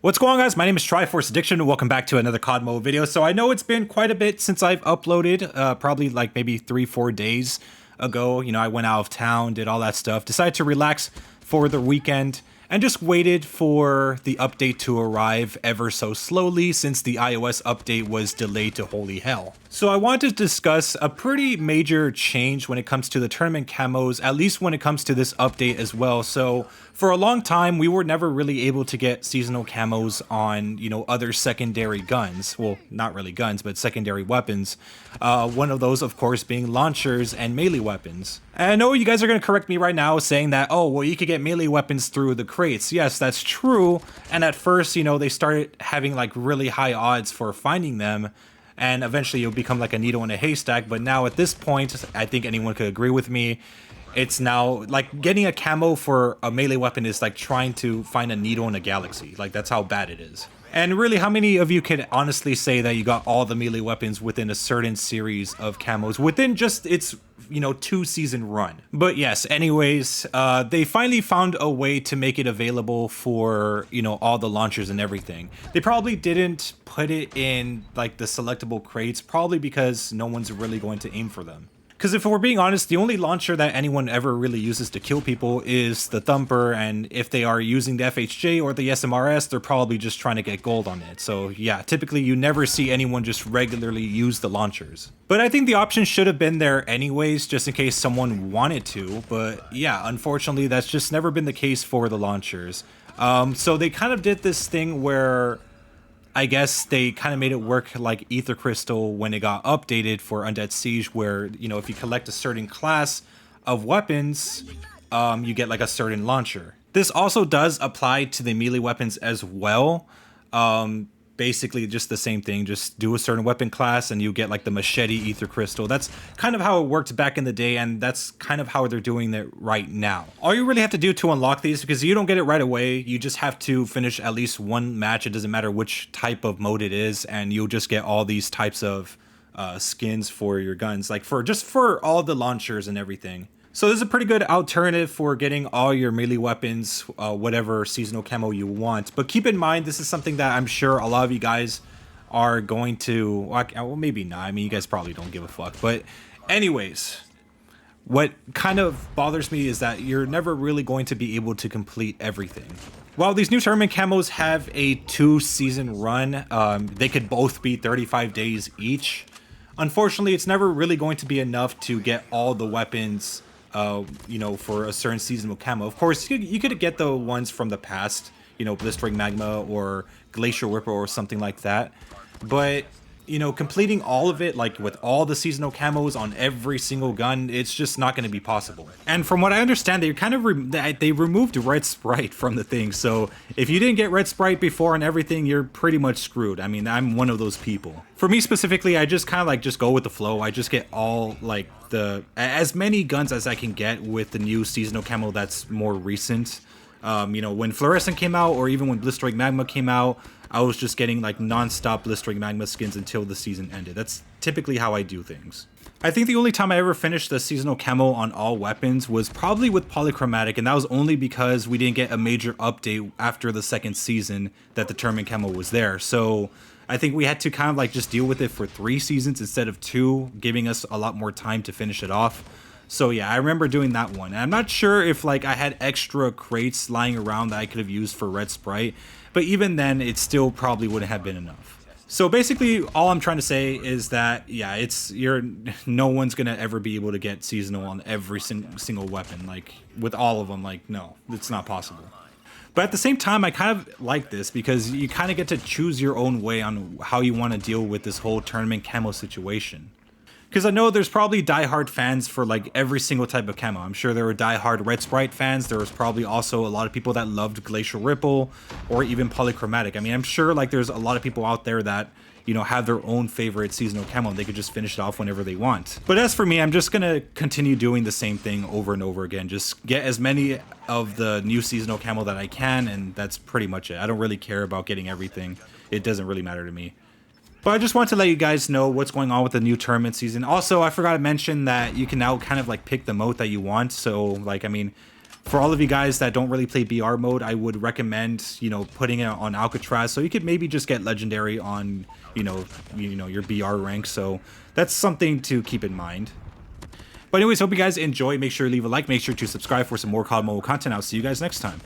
What's going on, guys? My name is Triforce Addiction and welcome back to another COD mode video. So I know it's been quite a bit since I've uploaded, probably like maybe 3-4 days ago. You know, I went out of town, did all that stuff, decided to relax for the weekend and just waited for the update to arrive ever so slowly since the iOS update was delayed to holy hell. So I want to discuss a pretty major change when it comes to the tournament camos, at least when it comes to this update as well. So for a long time, we were never really able to get seasonal camos on, you know, other secondary guns. Well, not really guns, but secondary weapons. One of those, of course, being launchers and melee weapons. And I know you guys are going to correct me right now saying that, oh, well, you could get melee weapons through the crates. Yes, that's true. And at first, you know, they started having like really high odds for finding them. And eventually you'll become like a needle in a haystack. But now at this point, I think anyone could agree with me. It's now like getting a camo for a melee weapon is like trying to find a needle in a galaxy. Like that's how bad it is. And really, how many of you could honestly say that you got all the melee weapons within a certain series of camos within just its, you know, 2-season run? But yes, anyways, they finally found a way to make it available for, you know, all the launchers and everything. They probably didn't put it in like the selectable crates, probably because no one's really going to aim for them. Because if we're being honest, the only launcher that anyone ever really uses to kill people is the Thumper, and if they are using the FHJ or the SMRS, they're probably just trying to get gold on it. So yeah, typically you never see anyone just regularly use the launchers. But I think the option should have been there anyways, just in case someone wanted to. But yeah, unfortunately, that's just never been the case for the launchers. So they kind of did this thing where I guess they kind of made it work like Ether Crystal when it got updated for Undead Siege, where, you know, if you collect a certain class of weapons, you get like a certain launcher. This also does apply to the melee weapons as well. Basically just the same thing, just do a certain weapon class and you get like the machete Ether Crystal. That's kind of how it worked back in the day, and that's kind of how they're doing it right now. All you really have to do to unlock these, because you don't get it right away, you just have to finish at least one match. It doesn't matter which type of mode it is, and you'll just get all these types of skins for your guns, like for all the launchers and everything. So this is a pretty good alternative for getting all your melee weapons, whatever seasonal camo you want. But keep in mind, this is something that I'm sure a lot of you guys are going to, well, maybe not. I mean, you guys probably don't give a fuck. But anyways, what kind of bothers me is that you're never really going to be able to complete everything. While these new tournament camos have a 2-season run, they could both be 35 days each. Unfortunately, it's never really going to be enough to get all the weapons, you know, for a certain seasonal camo. Of course, you could get the ones from the past, you know, Blistering Magma or Glacial Ripper or something like that. But, you know, completing all of it, like with all the seasonal camos on every single gun, it's just not going to be possible. And from what I understand, they kind of they removed Red Sprite from the thing. So if you didn't get Red Sprite before and everything, you're pretty much screwed. I mean, I'm one of those people. For me specifically, I just kind of like just go with the flow. I just get all like as many guns as I can get with the new seasonal camo that's more recent. You know, when Fluorescent came out, or even when Blistering Magma came out, I was just getting like non-stop Blistering Magma skins until the season ended. That's typically how I do things. I think the only time I ever finished the seasonal camo on all weapons was probably with Polychromatic, and that was only because we didn't get a major update after the second season that the tournament camo was there. So I think we had to kind of like just deal with it for 3 seasons instead of 2, giving us a lot more time to finish it off. So yeah, I remember doing that one. And I'm not sure if like I had extra crates lying around that I could have used for Red Sprite, but even then it still probably wouldn't have been enough. So basically all I'm trying to say is that, yeah, no one's gonna ever be able to get seasonal on every single weapon, like with all of them. Like, no, it's not possible. But at the same time, I kind of like this because you kind of get to choose your own way on how you want to deal with this whole tournament camo situation. Because I know there's probably diehard fans for like every single type of camo. I'm sure there were diehard Red Sprite fans. There was probably also a lot of people that loved Glacial Ripple or even Polychromatic. I mean, I'm sure like there's a lot of people out there that, you know, have their own favorite seasonal camo and they could just finish it off whenever they want. But as for me, I'm just gonna continue doing the same thing over and over again. Just get as many of the new seasonal camo that I can, and that's pretty much it. I don't really care about getting everything. It doesn't really matter to me. But I just want to let you guys know what's going on with the new tournament season. Also, I forgot to mention that you can now kind of like pick the mode that you want. So like, I mean, For all of you guys that don't really play BR mode, I would recommend, you know, putting it on Alcatraz, so you could maybe just get legendary on, you know, your BR rank. So that's something to keep in mind. But anyways, hope you guys enjoy. Make sure to leave a like, make sure to subscribe for some more COD mobile content. I'll see you guys next time.